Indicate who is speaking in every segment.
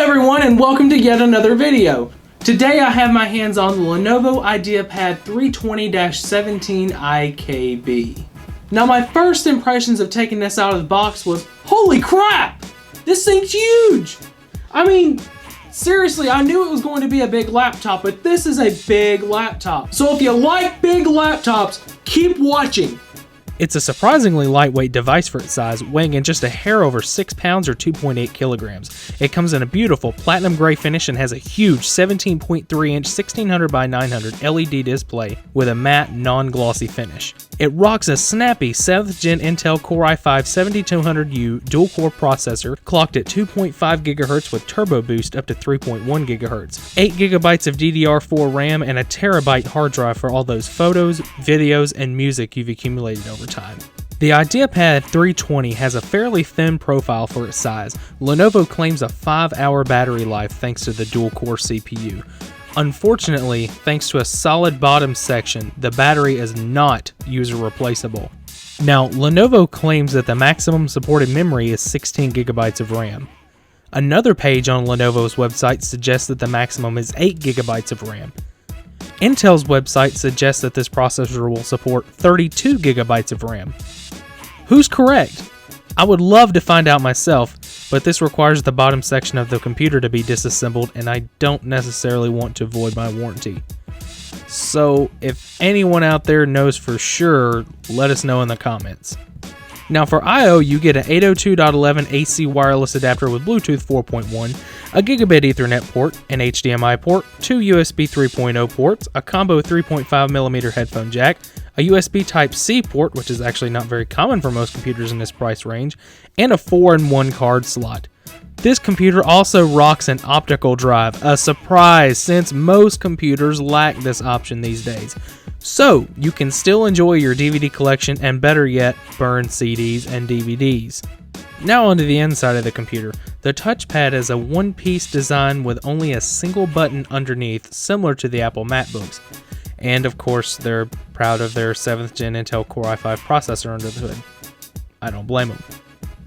Speaker 1: everyone, and welcome to yet another video. Today I have my hands on the Lenovo IdeaPad 320-17 IKB. Now my first impressions of taking this out of the box was, holy crap! This thing's huge! I mean, seriously, I knew it was going to be a big laptop, but this is a big laptop. So if you like big laptops, keep watching.
Speaker 2: It's a surprisingly lightweight device for its size, weighing in just a hair over 6 pounds or 2.8 kilograms. It comes in a beautiful platinum gray finish and has a huge 17.3-inch 1600 by 900 LED display with a matte, non-glossy finish. It rocks a snappy 7th Gen Intel Core i5-7200U dual-core processor, clocked at 2.5 GHz with turbo boost up to 3.1 GHz, 8 GB of DDR4 RAM, and a terabyte hard drive for all those photos, videos, and music you've accumulated over time. The IdeaPad 320 has a fairly thin profile for its size. Lenovo claims a 5-hour battery life thanks to the dual-core CPU. Unfortunately, thanks to a solid bottom section, the battery is not user replaceable. Now, Lenovo claims that the maximum supported memory is 16 GB of RAM. Another page on Lenovo's website suggests that the maximum is 8 GB of RAM. Intel's website suggests that this processor will support 32 GB of RAM. Who's correct? I would love to find out myself, but this requires the bottom section of the computer to be disassembled, and I don't necessarily want to void my warranty. So if anyone out there knows for sure, let us know in the comments. Now for I/O, you get an 802.11 AC wireless adapter with Bluetooth 4.1, a gigabit Ethernet port, an HDMI port, 2 USB 3.0 ports, a combo 3.5mm headphone jack, a USB Type-C port, which is actually not very common for most computers in this price range, and a 4-in-1 card slot. This computer also rocks an optical drive, a surprise since most computers lack this option these days. So, you can still enjoy your DVD collection and better yet, burn CDs and DVDs. Now onto the inside of the computer. The touchpad is a one-piece design with only a single button underneath, similar to the Apple MacBooks. And of course, they're proud of their 7th Gen Intel Core i5 processor under the hood. I don't blame them.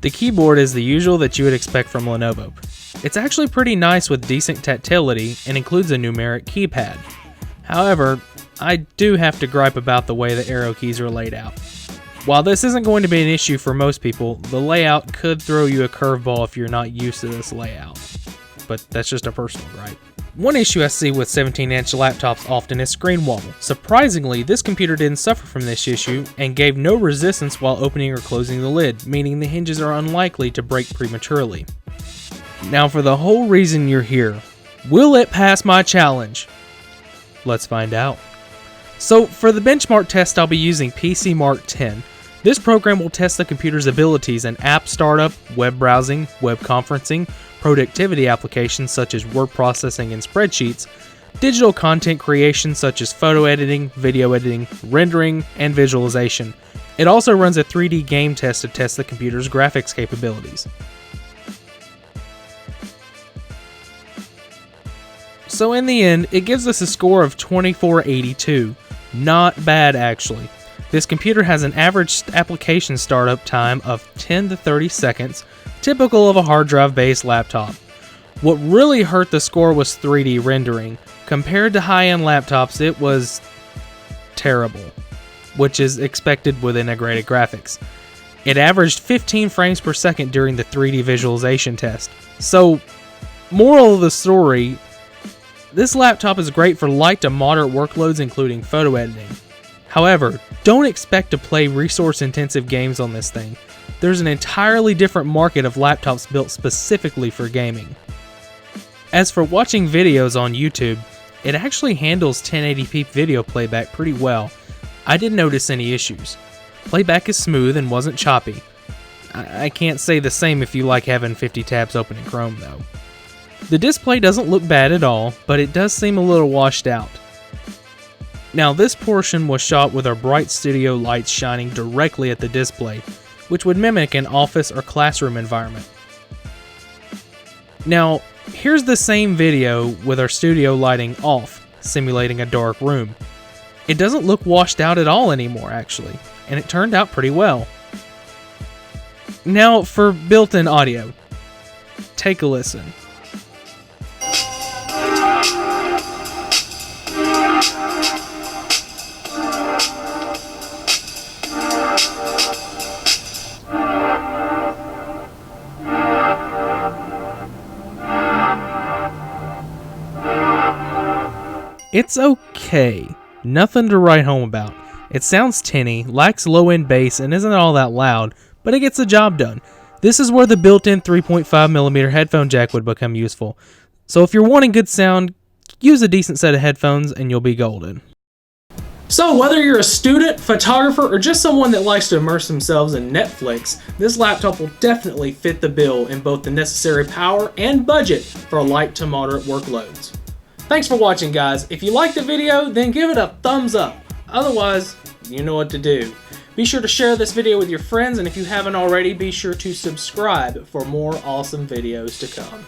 Speaker 2: The keyboard is the usual that you would expect from Lenovo. It's actually pretty nice with decent tactility and includes a numeric keypad. However, I do have to gripe about the way the arrow keys are laid out. While this isn't going to be an issue for most people, the layout could throw you a curveball if you're not used to this layout. But that's just a personal gripe. One issue I see with 17-inch laptops often is screen wobble. Surprisingly, this computer didn't suffer from this issue and gave no resistance while opening or closing the lid, meaning the hinges are unlikely to break prematurely. Now for the whole reason you're here, will it pass my challenge? Let's find out. So for the benchmark test, I'll be using PC Mark 10. This program will test the computer's abilities in app startup, web browsing, web conferencing, productivity applications such as word processing and spreadsheets, digital content creation such as photo editing, video editing, rendering, and visualization. It also runs a 3D game test to test the computer's graphics capabilities. So in the end, it gives us a score of 2482. Not bad actually. This computer has an average application startup time of 10 to 30 seconds, typical of a hard drive based laptop. What really hurt the score was 3D rendering. Compared to high-end laptops, it was terrible, which is expected with integrated graphics. It averaged 15 frames per second during the 3D visualization test. So, moral of the story, this laptop is great for light to moderate workloads including photo editing. However, don't expect to play resource-intensive games on this thing. There's an entirely different market of laptops built specifically for gaming. As for watching videos on YouTube, it actually handles 1080p video playback pretty well. I didn't notice any issues. Playback is smooth and wasn't choppy. I can't say the same if you like having 50 tabs open in Chrome though. The display doesn't look bad at all, but it does seem a little washed out. Now this portion was shot with our bright studio lights shining directly at the display, which would mimic an office or classroom environment. Now, here's the same video with our studio lighting off, simulating a dark room. It doesn't look washed out at all anymore actually, and it turned out pretty well. Now for built-in audio. Take a listen. It's okay. Nothing to write home about. It sounds tinny, lacks low-end bass, and isn't all that loud, but it gets the job done. This is where the built-in 3.5mm headphone jack would become useful. So if you're wanting good sound, use a decent set of headphones and you'll be golden.
Speaker 1: So whether you're a student, photographer, or just someone that likes to immerse themselves in Netflix, this laptop will definitely fit the bill in both the necessary power and budget for light to moderate workloads. Thanks for watching, guys. If you liked the video, then give it a thumbs up. Otherwise, you know what to do. Be sure to share this video with your friends, and if you haven't already, be sure to subscribe for more awesome videos to come.